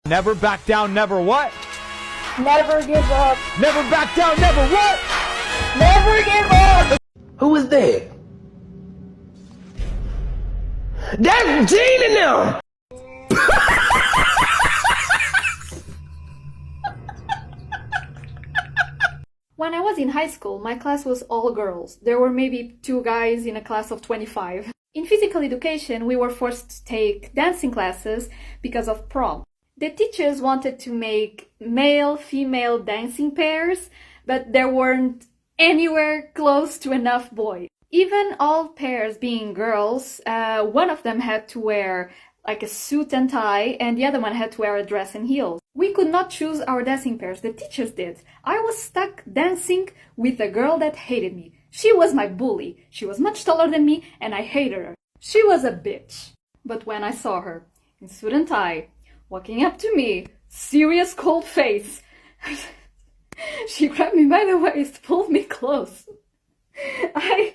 Never back down, never what? Never give up. Never back down, never what? Never give up. Who was that? That's Gina now! When I was in high school, my class was all girls. There were maybe 2 guys in a class of 25. In physical education, we were forced to take dancing classes because of prom. The teachers wanted to make male-female dancing pairs, but there weren't anywhere close to enough boys. Even all pairs being girls, one of them had to wear like a suit and tie, and the other one had to wear a dress and heels. We could not choose our dancing pairs, the teachers did. I was stuck dancing with a girl that hated me. She was my bully. She was much taller than me, and I hated her. She was a bitch. But when I saw her in suit and tie, walking up to me, serious cold face, she grabbed me by the waist, pulled me close. I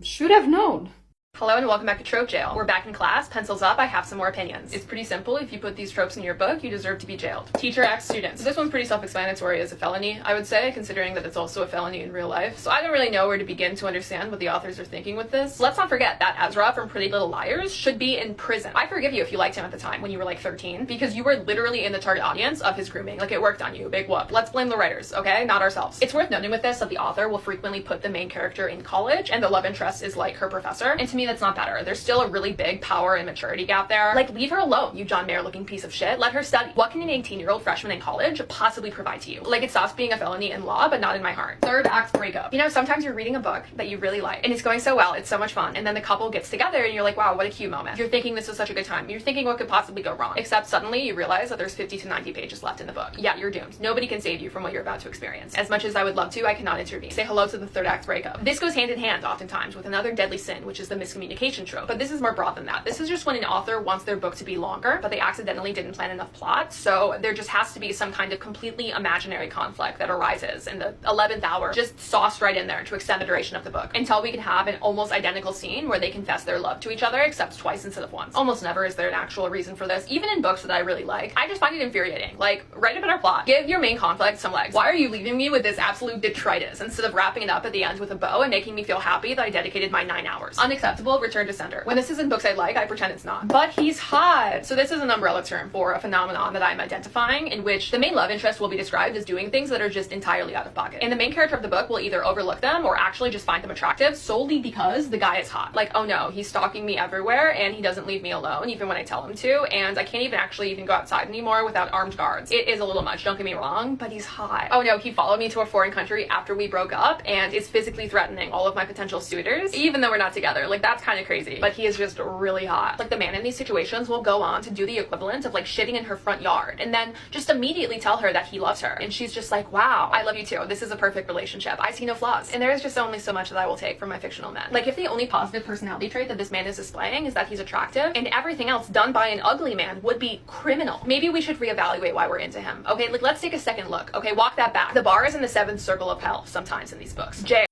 should have known. Hello and welcome back to Trope Jail. We're back in class, pencils up, I have some more opinions. It's pretty simple, if you put these tropes in your book, you deserve to be jailed. Teacher acts students. So this one's pretty self-explanatory as a felony, I would say, considering that it's also a felony in real life. So I don't really know where to begin to understand what the authors are thinking with this. Let's not forget that Ezra from Pretty Little Liars should be in prison. I forgive you if you liked him at the time when you were like 13, because you were literally in the target audience of his grooming. Like, it worked on you, big whoop. Let's blame the writers, okay? Not ourselves. It's worth noting with this that the author will frequently put the main character in college and the love interest is like her professor, and to me that's not better. There's still a really big power and maturity gap there. Like, leave her alone, you John Mayer looking piece of shit. Let her study. What can an 18-year-old freshman in college possibly provide to you? Like, it stops being a felony in law, but not in my heart. Third act breakup. You know, sometimes you're reading a book that you really like, and it's going so well, it's so much fun, and then the couple gets together, and you're like, wow, what a cute moment. You're thinking this is such a good time. You're thinking what could possibly go wrong. Except suddenly you realize that there's 50 to 90 pages left in the book. Yeah, you're doomed. Nobody can save you from what you're about to experience. As much as I would love to, I cannot intervene. Say hello to the third act breakup. This goes hand in hand, oftentimes, with another deadly sin, which is the miscommunication trope. But this is more broad than that. This is just when an author wants their book to be longer, but they accidentally didn't plan enough plot, so there just has to be some kind of completely imaginary conflict that arises in the 11th hour, just sauced right in there to extend the duration of the book, until we can have an almost identical scene where they confess their love to each other, except twice instead of once. Almost never is there an actual reason for this, even in books that I really like. I just find it infuriating. Like, write a better plot. Give your main conflict some legs. Why are you leaving me with this absolute detritus instead of wrapping it up at the end with a bow and making me feel happy that I dedicated my 9 hours? Unacceptable, return to sender. When this isn't books I like, I pretend it's not. But he's hot. So this is an umbrella term for a phenomenon that I'm identifying, in which the main love interest will be described as doing things that are just entirely out of pocket. And the main character of the book will either overlook them or actually just find them attractive solely because the guy is hot. Like, oh no, he's stalking me everywhere and he doesn't leave me alone even when I tell him to, and I can't even actually go outside anymore without armed guards. It is a little much, don't get me wrong, but he's hot. Oh no, he followed me to a foreign country after we broke up and is physically threatening all of my potential suitors, even though we're not together. Like, that's kind of crazy. But he is just really hot. Like, the man in these situations will go on to do the equivalent of like shitting in her front yard and then just immediately tell her that he loves her, and she's just like, wow, I love you too, this is a perfect relationship, I see no flaws. And there is just only so much that I will take from my fictional men. Like, if the only positive personality trait that this man is displaying is that he's attractive, and everything else done by an ugly man would be criminal, maybe we should reevaluate why we're into him. Okay, like, let's take a second look. Okay, walk that back. The bar is in the 7th circle of hell sometimes in these books. Jay.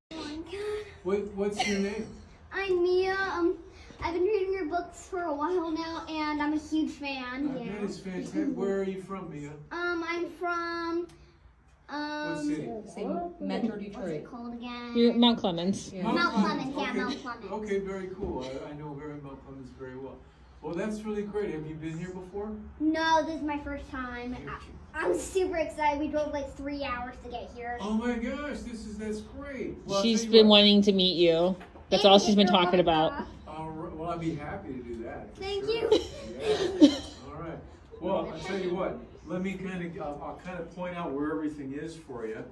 What's your name? I'm Mia. I've been reading your books for a while now, and I'm a huge fan. That is fantastic. Where are you from, Mia? I'm from, What city? Metro what's Detroit. it called again? You're Mount Clemens. Mount Clemens, yeah, Okay. Mount Clemens. Okay, very cool. I know Mount Clemens very well. Well, that's really great. Have you been here before? No, this is my first time. I'm super excited. We drove like 3 hours to get here. Oh my gosh, that's great. Well, I'll She's tell you been what. wanting to meet you. That's all she's been talking about. Well, I'd be happy to do that. Thank Sure. you. Yeah. All right. Well, I'll tell you what. Let me I'll kind of point out where everything is for you.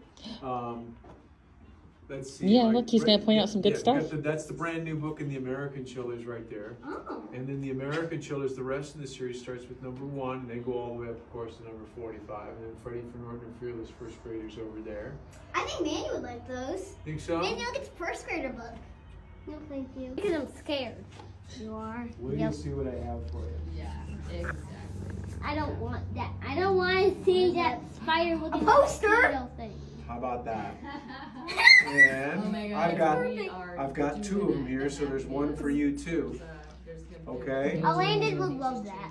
Let's see. Yeah, look, he's gonna point out some good stuff. That's the brand new book in the American Chillers right there. Oh. And then the American Chillers, the rest of the series starts with number 1, and they go all the way up, of course, to number 45. And then Freddie from Northern Fearless, first graders over there. I think Manny would like those. Think so? Manny, look, it's first grader book. No, thank you. Because I'm scared. You are? Wait till you see what I have for you. Yeah, exactly. I don't want that. I don't want to see that spider looking poster thing. How about that? And I've got 2 of them here, so there's one for you too. Okay? Landon would love that.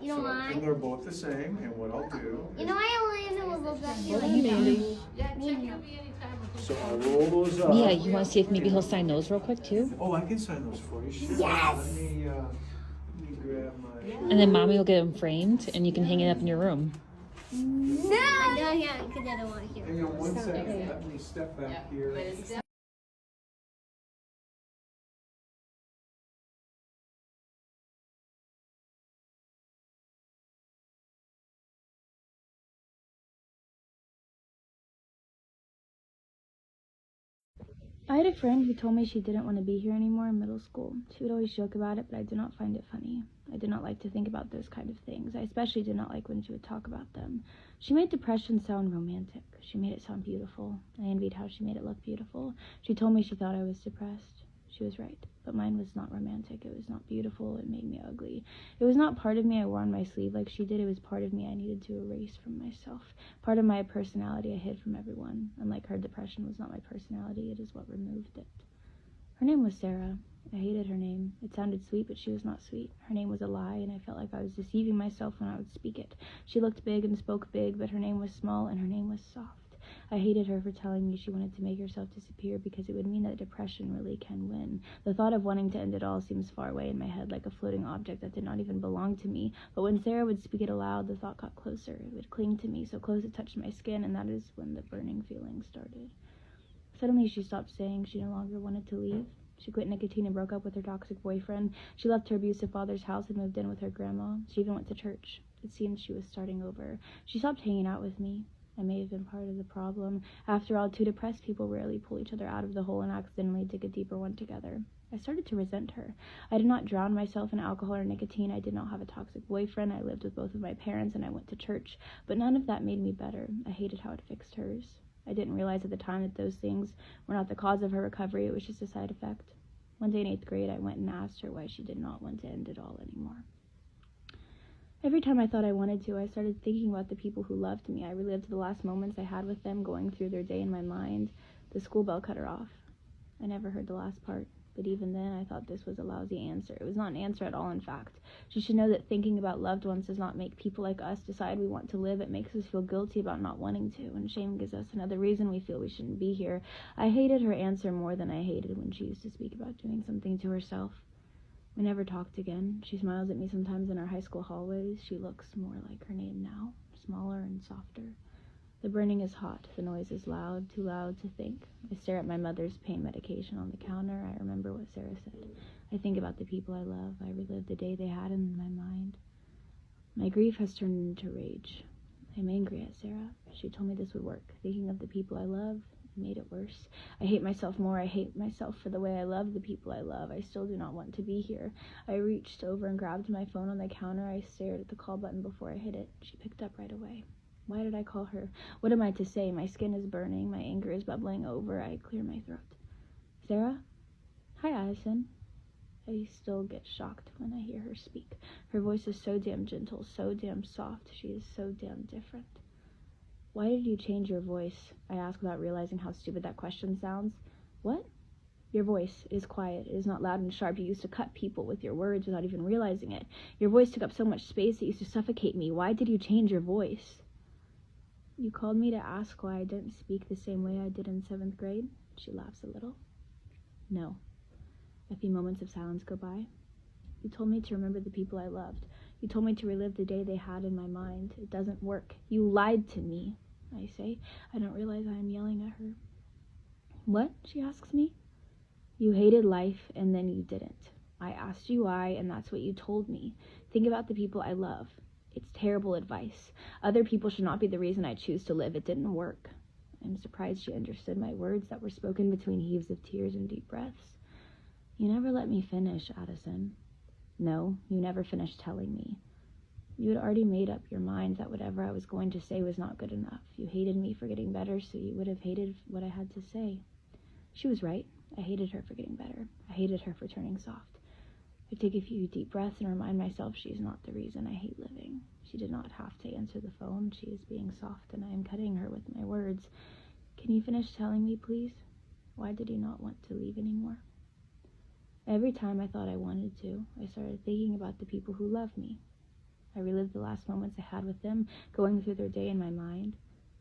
You don't And mind? they're both the same, and what I'll do You know why Landon would love that? Hold on, Mandy. so I'll roll those up. Yeah, you want to see if maybe he'll sign those real quick too? Oh, I can sign those for you. Sure. Yes! Let me grab my... And then mommy will get them framed and you can hang it up in your room. No! I don't, yeah, because I don't want to hear Hang on one second. Let me step back here. I had a friend who told me she didn't want to be here anymore in middle school. She would always joke about it, but I did not find it funny. I did not like to think about those kind of things. I especially did not like when she would talk about them. She made depression sound romantic. She made it sound beautiful. I envied how she made it look beautiful. She told me she thought I was depressed. She was right, but mine was not romantic. It was not beautiful. It made me ugly. It was not part of me I wore on my sleeve like she did. It was part of me I needed to erase from myself. Part of my personality I hid from everyone. Unlike her, depression was not my personality. It is what removed it. Her name was Sarah. I hated her name. It sounded sweet, but she was not sweet. Her name was a lie, and I felt like I was deceiving myself when I would speak it. She looked big and spoke big, but her name was small, and her name was soft. I hated her for telling me she wanted to make herself disappear because it would mean that depression really can win. The thought of wanting to end it all seems far away in my head, like a floating object that did not even belong to me. But when Sarah would speak it aloud, the thought got closer. It would cling to me, so close it touched my skin, and that is when the burning feeling started. Suddenly she stopped saying she no longer wanted to leave. She quit nicotine and broke up with her toxic boyfriend. She left her abusive father's house and moved in with her grandma. She even went to church. It seemed she was starting over. She stopped hanging out with me. I may have been part of the problem. After all, two depressed people rarely pull each other out of the hole and accidentally dig a deeper one together. I started to resent her. I did not drown myself in alcohol or nicotine. I did not have a toxic boyfriend. I lived with both of my parents and I went to church. But none of that made me better. I hated how it fixed hers. I didn't realize at the time that those things were not the cause of her recovery. It was just a side effect. One day in 8th grade, I went and asked her why she did not want to end it all anymore. Every time I thought I wanted to, I started thinking about the people who loved me. I relived the last moments I had with them, going through their day in my mind. The school bell cut her off. I never heard the last part, but even then I thought this was a lousy answer. It was not an answer at all, in fact. She should know that thinking about loved ones does not make people like us decide we want to live. It makes us feel guilty about not wanting to, and shame gives us another reason we feel we shouldn't be here. I hated her answer more than I hated when she used to speak about doing something to herself. We never talked again. She smiles at me sometimes in our high school hallways. She looks more like her name now, smaller and softer. The burning is hot. The noise is loud, too loud to think. I stare at my mother's pain medication on the counter. I remember what Sarah said. I think about the people I love. I relive the day they had in my mind. My grief has turned into rage. I'm angry at Sarah. She told me this would work. Thinking of the people I love made it worse. I hate myself more. I hate myself for the way I love the people I love. I still do not want to be here. I reached over and grabbed my phone on the counter. I stared at the call button before I hit it. She picked up right away. Why did I call her? What am I to say? My skin is burning. My anger is bubbling over. I clear my throat. Sarah? Hi, Addison. I still get shocked when I hear her speak. Her voice is so damn gentle, so damn soft. She is so damn different. Why did you change your voice? I ask without realizing how stupid that question sounds. What? Your voice is quiet. It is not loud and sharp. You used to cut people with your words without even realizing it. Your voice took up so much space it used to suffocate me. Why did you change your voice? You called me to ask why I didn't speak the same way I did in 7th grade? She laughs a little. No. A few moments of silence go by. You told me to remember the people I loved. You told me to relive the day they had in my mind. It doesn't work. You lied to me, I say. I don't realize I am yelling at her. What? She asks me. You hated life, and then you didn't. I asked you why, and that's what you told me. Think about the people I love. It's terrible advice. Other people should not be the reason I choose to live. It didn't work. I'm surprised she understood my words that were spoken between heaves of tears and deep breaths. You never let me finish, Addison. No, you never finished telling me. You had already made up your mind that whatever I was going to say was not good enough. You hated me for getting better, so you would have hated what I had to say. She was right. I hated her for getting better. I hated her for turning soft. I take a few deep breaths and remind myself she is not the reason I hate living. She did not have to answer the phone. She is being soft, and I am cutting her with my words. Can you finish telling me, please? Why did you not want to leave anymore? Every time I thought I wanted to, I started thinking about the people who love me. I relived the last moments I had with them, going through their day in my mind.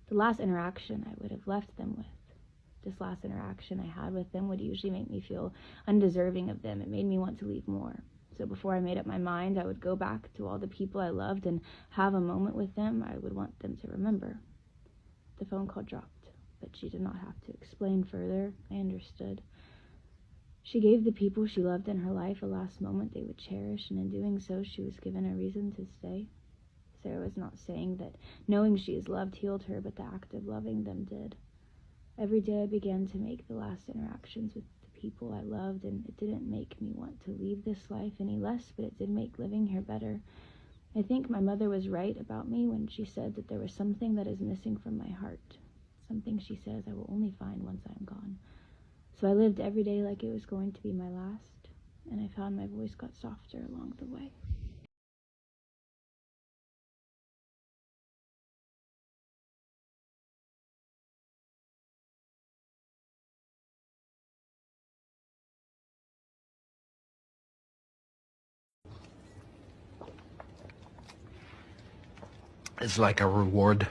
The last interaction I would have left them with. This last interaction I had with them would usually make me feel undeserving of them. It made me want to leave more. So before I made up my mind, I would go back to all the people I loved and have a moment with them I would want them to remember. The phone call dropped, but she did not have to explain further. I understood. She gave the people she loved in her life a last moment they would cherish, and in doing so, she was given a reason to stay. Sarah was not saying that knowing she is loved healed her, but the act of loving them did. Every day I began to make the last interactions with the people I loved, and it didn't make me want to leave this life any less, but it did make living here better. I think my mother was right about me when she said that there was something that is missing from my heart. Something she says I will only find once I am gone. So I lived every day like it was going to be my last, and I found my voice got softer along the way. It's like a reward.